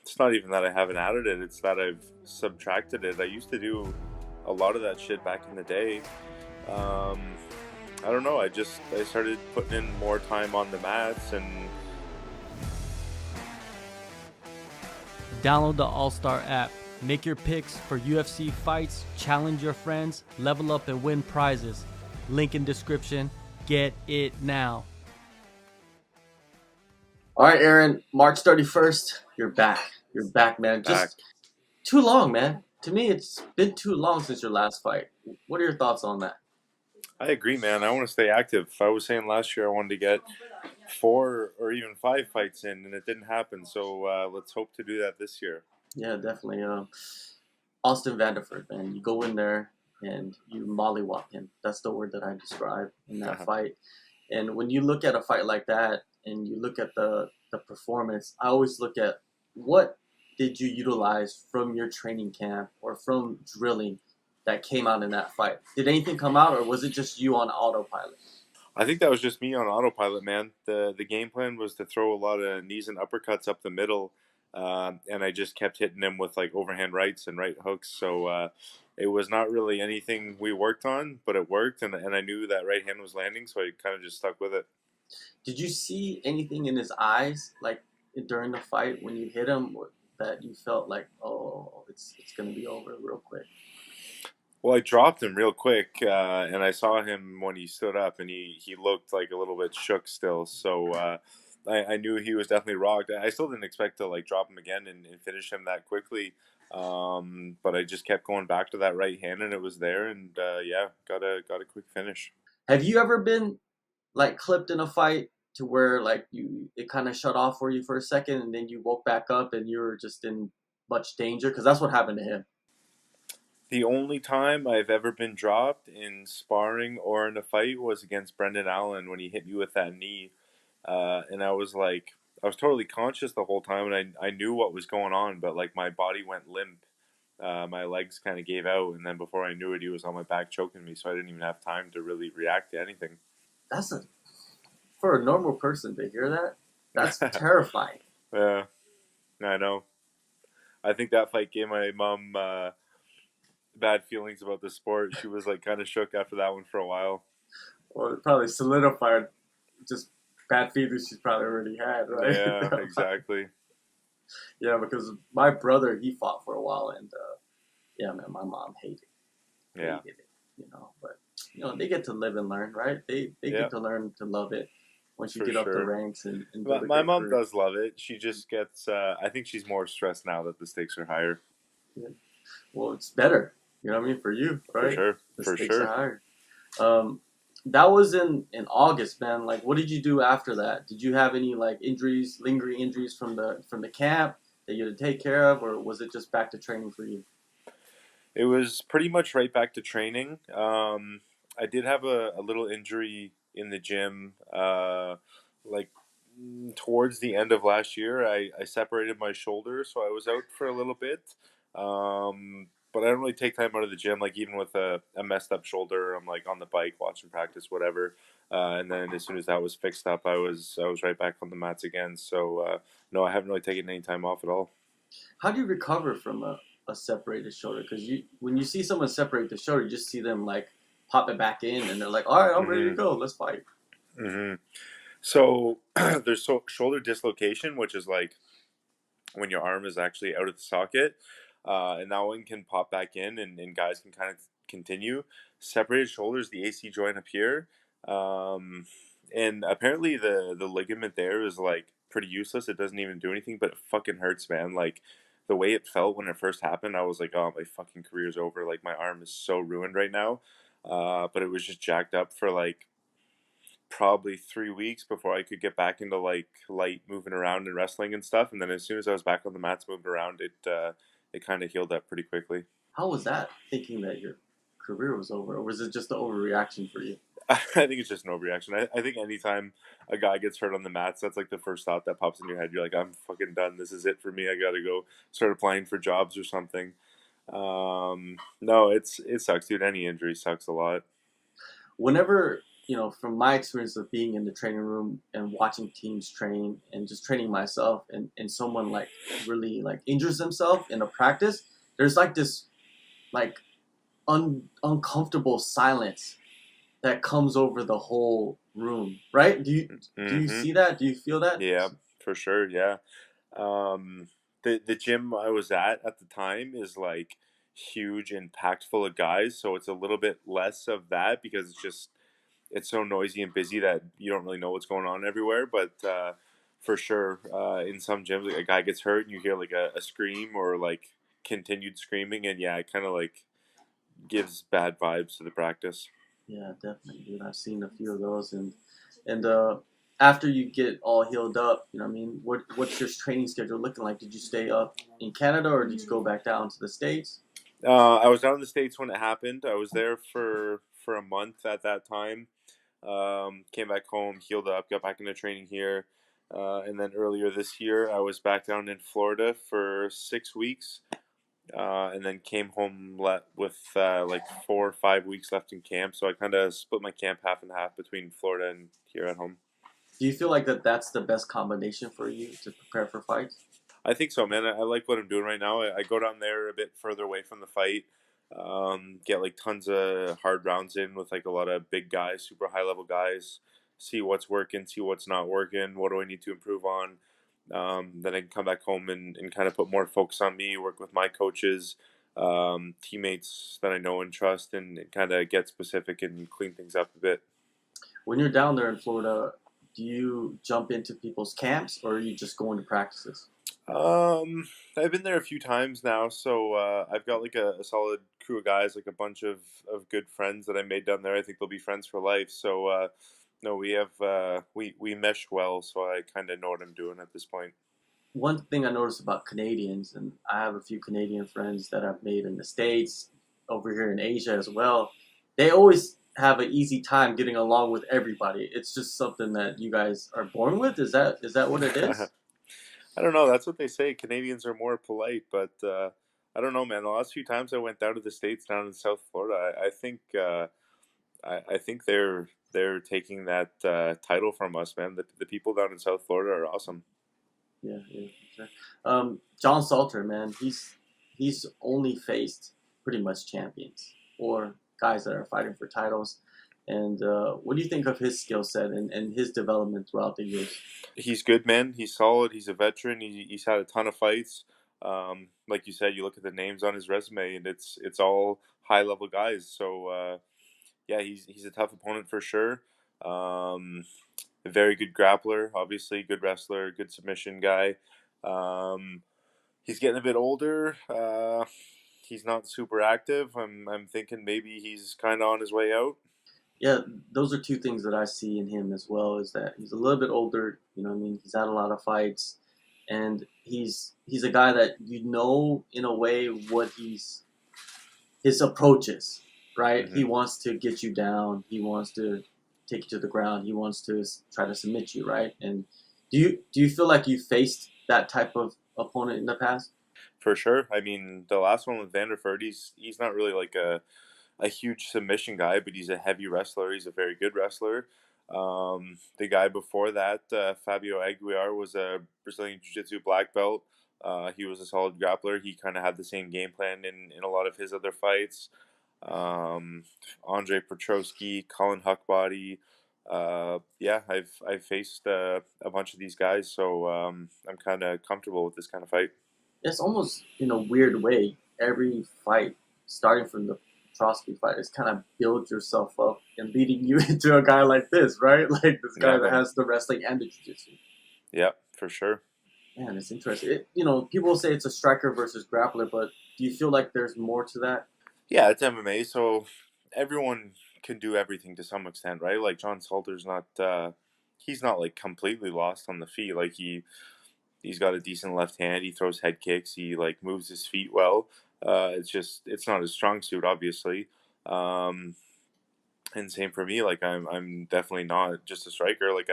It's not even that I haven't added it, it's that I've subtracted it. I used to do a lot of that shit back in the day. Um, I don't know. I started putting in more time on the mats, and Download the AllStar app. Make your picks for UFC fights, challenge your friends, level up and win prizes. Link in description. Get it now. All right, Aaron, March 31st, you're back. You're back, man. back. Just too long, man. To me, it's been too long since your last fight. What are your thoughts on that? I agree, man. I want to stay active. I was saying last year I wanted to get 4 or even 5 fights in, and it didn't happen. So let's hope to do that this year. Yeah, definitely. Austin Vanderford, man. You go in there and you mollywop him. That's the word that I describe in that fight. And when you look at a fight like that and you look at the performance, I always look at what did you utilize from your training camp or from drilling that came out in that fight? Did anything come out, or was it just you on autopilot? I think that was just me on autopilot, man. The game plan was to throw a lot of knees and uppercuts up the middle, and I just kept hitting him with like overhand rights and right hooks. So it was not really anything we worked on, but it worked, and I knew that right hand was landing, so I kind of just stuck with it. Did you see anything in his eyes, like during the fight when you hit him, that you felt like, oh, it's gonna be over real quick? Well, I dropped him real quick, and I saw him when he stood up, and he looked like a little bit shook still. So I knew he was definitely rocked. I still didn't expect to like drop him again and finish him that quickly, but I just kept going back to that right hand, and it was there, and yeah, got a quick finish. Have you ever been like clipped in a fight to where like it kind of shut off for you for a second and then you woke back up and you were just in much danger? Because that's what happened to him. The only time I've ever been dropped in sparring or in a fight was against Brendan Allen when he hit me with that knee. And I was like, I was totally conscious the whole time, and I knew what was going on, but like my body went limp. My legs kind of gave out, and then before I knew it, he was on my back choking me, so I didn't even have time to really react to anything. That's a For a normal person to hear that, that's terrifying. Yeah, I know. I think that fight gave my mom bad feelings about the sport. She was like kind of shook after that one for a while. Well, it probably solidified just bad feelings she's probably already had, right? Yeah, exactly. Yeah, because my brother, he fought for a while, and yeah, man, my mom Yeah. hated it, But they get to live and learn, right? They Yeah, get to learn to love it once you for get up the sure. ranks and build But a my great mom career. does love it. She just gets. I think she's more stressed now that the stakes are higher. Yeah. Well, it's better, you know what I mean, for you, For right? sure. The For stakes are sure. higher. That was in August, man. Like, what did you do after that? Did you have any like injuries, lingering injuries from the camp that you had to take care of, or was it just back to training for you? It was pretty much right back to training. I did have a little injury in the gym, like towards the end of last year. I separated my shoulder, so I was out for a little bit. But I don't really take time out of the gym. Like even with a messed up shoulder, I'm like on the bike, watching practice, whatever. And then as soon as that was fixed up, I was right back on the mats again. So no, I haven't really taken any time off at all. How do you recover from a separated shoulder? Because when you see someone separate the shoulder, you just see them like pop it back in, and they're like, "All right, I'm ready to Hmm. go. Let's fight." Hmm. So there's shoulder dislocation, which is like when your arm is actually out of the socket, and that one can pop back in, and guys can kind of continue. Separated shoulders, the AC joint up here, um, and apparently the ligament there is like pretty useless. It doesn't even do anything, but it fucking hurts, man. Like the way it felt when it first happened, I was like, oh, my fucking career's over. Like my arm is so ruined right now. But it was just jacked up for like probably 3 weeks before I could get back into like light moving around and wrestling and stuff. And then as soon as I was back on the mats moving around, it kind of healed up pretty quickly. How was that? Thinking that your career was over, or was it just an overreaction for you? I think it's just an overreaction. I think anytime a guy gets hurt on the mats, that's like the first thought that pops in your head. You're like, I'm fucking done. This is it for me. I gotta go start applying for jobs or something. No, it sucks, dude. Any injury sucks a lot. Whenever from my experience of being in the training room and watching teams train and just training myself, and someone like really like injures themselves in a practice, there's like this like uncomfortable silence that comes over the whole room, right? Do you Mm-hmm. see that? Do you feel that? Yeah, for sure. Yeah. Um, the gym I was at the time is like huge and packed full of guys, so it's a little bit less of that because it's so noisy and busy that you don't really know what's going on everywhere. But for sure, in some gyms, like a guy gets hurt and you hear like a scream or like continued screaming, and yeah, it kind of like gives bad vibes to the practice. Yeah, definitely, dude. I've seen a few of those, and after you get all healed up, you know, what I mean, what's your training schedule looking like? Did you stay up in Canada or did you go back down to the States? I was down in the States when it happened. I was there for a month at that time. Came back home, healed up, got back into training here. And then earlier this year, I was back down in Florida for 6 weeks. And then came home with like 4 or 5 weeks left in camp. So I kind of split my camp half and half between Florida and here at home. Do you feel like that's the best combination for you to prepare for fights? I think so, man. I like what I'm doing right now. I go down there a bit further away from the fight, get like tons of hard rounds in with like a lot of big guys, super high level guys. See what's working, see what's not working. What do I need to improve on? Then I can come back home and kind of put more focus on me, work with my coaches, teammates that I know and trust, and kind of get specific and clean things up a bit. When you're down there in Florida, do you jump into people's camps or are you just going to practices? Um, I've been there a few times now, so I've got like a solid crew of guys, like a bunch of good friends that I made down there. I think they'll be friends for life. So no, we have we mesh well, so I kind of know what I'm doing at this point. One thing I noticed about Canadians, and I have a few Canadian friends that I've made in the States, over here in Asia as well, they always have an easy time getting along with everybody. It's just something that you guys are born with. Is that what it is? I don't know. That's what they say. Canadians are more polite, but I don't know, man. The last few times I went down to the states, down in South Florida, I think I think they're taking that title from us, man. The people down in South Florida are awesome. Yeah, yeah, for sure. John Salter, man, he's only faced pretty much champions or guys that are fighting for titles. And what do you think of his skill set and his development throughout the years? He's good, man. He's solid. He's a veteran. He's had a ton of fights. Like you said, you look at the names on his resume, and it's all high level guys. So yeah, he's a tough opponent for sure. Um, a very good grappler, obviously, good wrestler, good submission guy. Um, he's getting a bit older. He's not super active. I'm thinking maybe he's kind of on his way out. Yeah, those are two things that I see in him as well. Is that he's a little bit older. You know, what I mean, he's had a lot of fights, and he's a guy that in a way what his approaches, right? He Hmm. wants to get you down. He wants to take you to the ground. He wants to try to submit you, right? And do you feel like you faced that type of opponent in the past? For sure. I mean, the last one with Vanderford, he's not really like a huge submission guy, but he's a heavy wrestler. He's a very good wrestler. The guy before that, Fabio Aguiar, was a Brazilian Jiu Jitsu black belt. He was a solid grappler. He kind of had the same game plan in a lot of his other fights. Um, Andre Petrosky, Colin Huckbody. Yeah, I've faced a bunch of these guys, so I'm kind of comfortable with this kind of fight. It's almost in a weird way. Every fight, starting from the Petrosky fight, is kind of build yourself up and leading you into a guy like this, right? Like this guy Yeah, that man. has the wrestling and the jiu-jitsu. Yeah, for sure. Man, it's interesting. People say it's a striker versus grappler, but do you feel like there's more to that? Yeah, it's MMA, so everyone can do everything to some extent, right? Like John Salter's not he's not like completely lost on the feet. Like he's got a decent left hand, he throws head kicks, he like moves his feet well. It's just it's not his strong suit, obviously. Um and same for me, like I'm definitely not just a striker. Like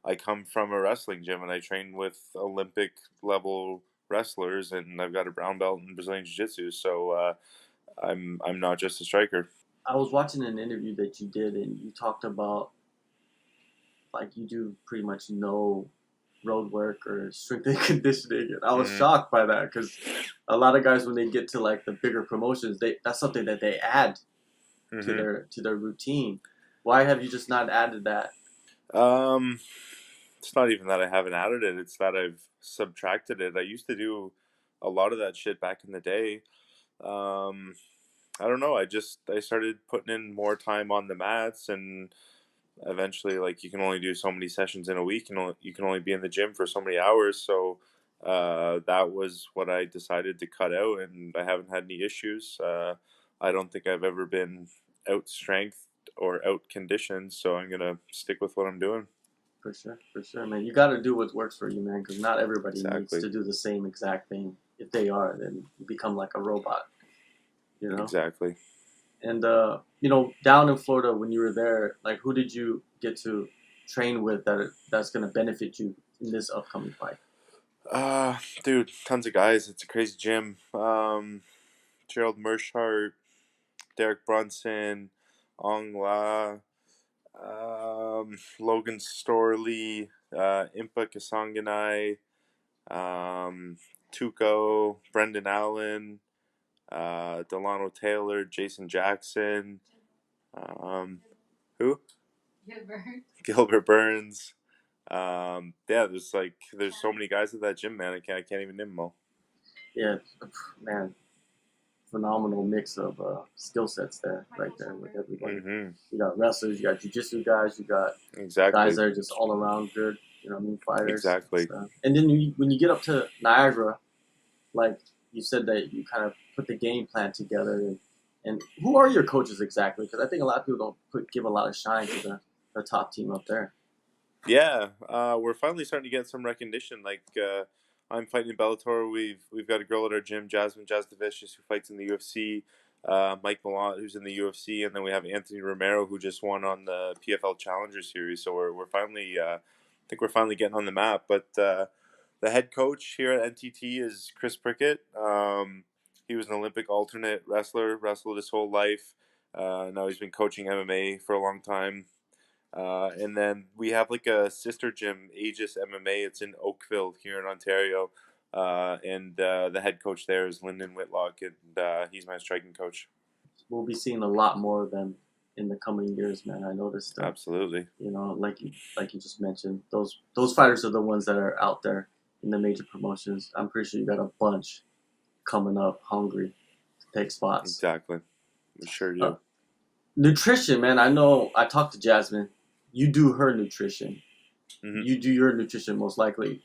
I come from a wrestling gym and I train with Olympic level wrestlers and I've got a brown belt in Brazilian Jiu Jitsu, so I'm not just a striker. I was watching an interview that you did, and you talked about like you do pretty much no road work or strength and conditioning, and I was Hmm. shocked by that because a lot of guys when they get to like the bigger promotions, that's something that they add Hmm. to their routine. Why have you just not added that? Um, it's not even that I haven't added it; it's that I've subtracted it. I used to do a lot of that shit back in the day. Um, I don't know. I started putting in more time on the mats, and eventually, like, you can only do so many sessions in a week, and you can only be in the gym for so many hours. So that was what I decided to cut out, and I haven't had any issues. I don't think I've ever been out strength or out conditioned, so I'm gonna stick with what I'm doing. For sure, man. You got to do what works for you, man, because not everybody needs Exactly. to do the same exact thing. If they are, then you become like a robot, you know. Exactly. And you know, down in Florida when you were there, like who did you get to train with that's gonna benefit you in this upcoming fight? Dude, tons of guys. It's a crazy gym. Gerald Mershart, Derek Brunson, Ong La, Logan Storley, Impa Kasanganai, Tuco, Brendan Allen, Delano Taylor, Jason Jackson, um, who? Gilbert Burns. Yeah, there's so many guys at that gym, man. I can't even name them all. Yeah, man, phenomenal mix of skill sets there, right there with everybody. Mm-hmm. You got wrestlers, you got jujitsu guys, you got guys Exactly. that are just all around good, you know what I mean, fighters and Exactly. stuff. And then when you get up to Niagara, like you said that you kind of put the game plan together, and who are your coaches exactly? Because I think a lot of people don't give a lot of shine to the top team up there. Yeah, we're finally starting to get some recognition. Like, I'm fighting in Bellator. We've got a girl at our gym, Jasmine Jazz the Vicious, who fights in the UFC. Mike Malott, who's in the UFC, and then we have Anthony Romero, who just won on the PFL Challenger Series. So we're finally, I think we're finally getting on the map. But the head coach here at NTT is Chris Prickett. He was an Olympic alternate wrestler, wrestled his whole life. Now he's been coaching MMA for a long time. And then we have like a sister gym, Aegis MMA. It's in Oakville here in Ontario. And the head coach there is Lyndon Whitlock, and he's my striking coach. We'll be seeing a lot more of them in the coming years, man. I noticed, Absolutely. you know, like you just mentioned, those fighters are the ones that are out there in the major promotions. I'm pretty sure you got a bunch coming up, hungry to take spots. Exactly. We sure Uh, do. nutrition, man. I know. I talked to Jasmine. You do her nutrition. Hmm. You do your nutrition most likely.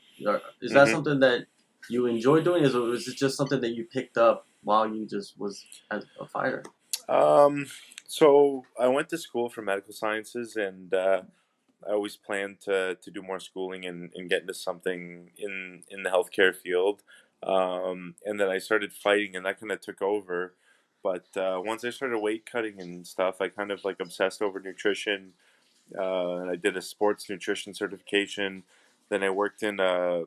Is that Hmm. something that you enjoy doing? Or is it just something that you picked up while you just was as a fighter? Um, so I went to school for medical sciences, and I always planned to do more schooling and get into something in the healthcare field. And then I started fighting, and that kind of took over. But once I started weight cutting and stuff, I kind of like obsessed over nutrition. And I did a sports nutrition certification. Then I worked in a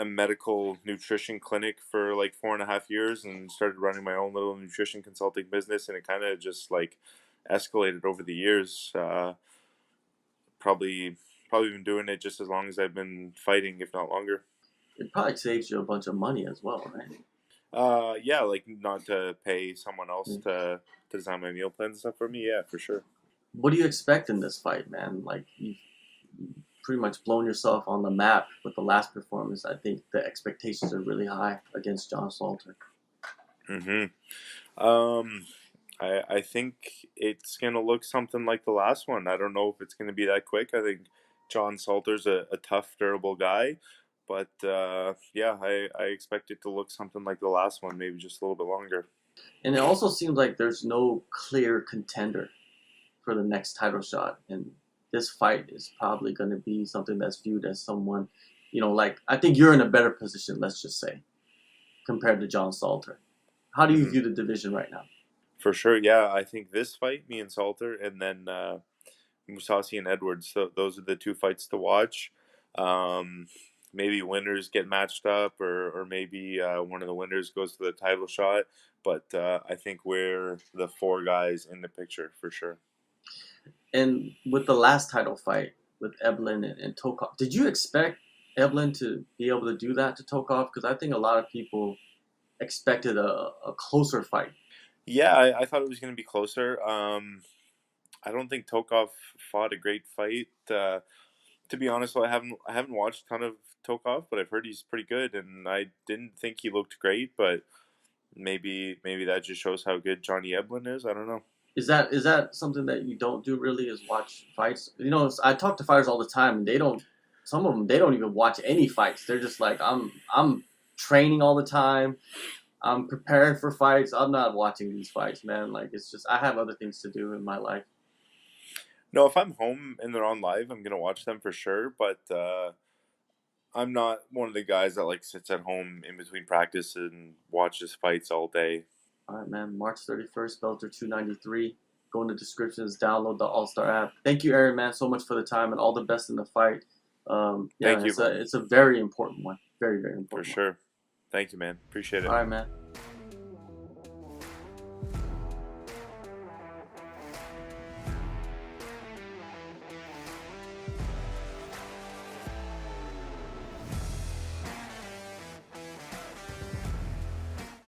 medical nutrition clinic for like 4.5 years and started running my own little nutrition consulting business. And it kind of just like escalated over the years. Probably probably been doing it just as long as I've been fighting, if not longer. It probably saves you a bunch of money as well, right? Yeah, like not to pay someone else to design my meal plans and stuff for me. Yeah, for sure. What do you expect in this fight, man? Like you've pretty much blown yourself on the map with the last performance. I think the expectations are really high against John Salter. Mm-hmm. I think it's gonna look something like the last one. I don't know if it's gonna be that quick. I think John Salter's a tough, durable guy, but yeah, I expect it to look something like the last one, maybe just a little bit longer. And it also seems like there's no clear contender for the next title shot. And this fight is probably going to be something that's viewed as someone, you know, like I think you're in a better position, let's just say, compared to John Salter. How do you Hmm. view the division right now? For sure, yeah. I think this fight, me and Salter, and then Musasi and Edwards. So those are the two fights to watch. Um, maybe winners get matched up, or maybe one of the winners goes to the title shot. But I think we're the four guys in the picture for sure. And with the last title fight with Eblen and Tokov, did you expect Eblen to be able to do that to Tokov? Because I think a lot of people expected a closer fight. Yeah, I thought it was going to be closer. I don't think Tokov fought a great fight. To be honest, I haven't watched a ton of Tokov, but I've heard he's pretty good, and I didn't think he looked great. But maybe that just shows how good Johnny Eblen is. I don't know. Is that something that you don't do really? Is watch fights? You know, I talk to fighters all the time, and they don't. Some of them they don't even watch any fights. They're just like I'm training all the time. I'm preparing for fights. I'm not watching these fights, man. Like it's just I have other things to do in my life. No, if I'm home and they're on live, I'm gonna watch them for sure. But I'm not one of the guys that like sits at home in between practice and watches fights all day. All right, man. March 31st, Bellator 293. Go in the descriptions. Download the AllStar app. Thank you, Aaron, man, so much for the time and all the best in the fight. Thank you. It's a very important one. Very, very For important one. sure. Thank you, man. Appreciate it. All right, man.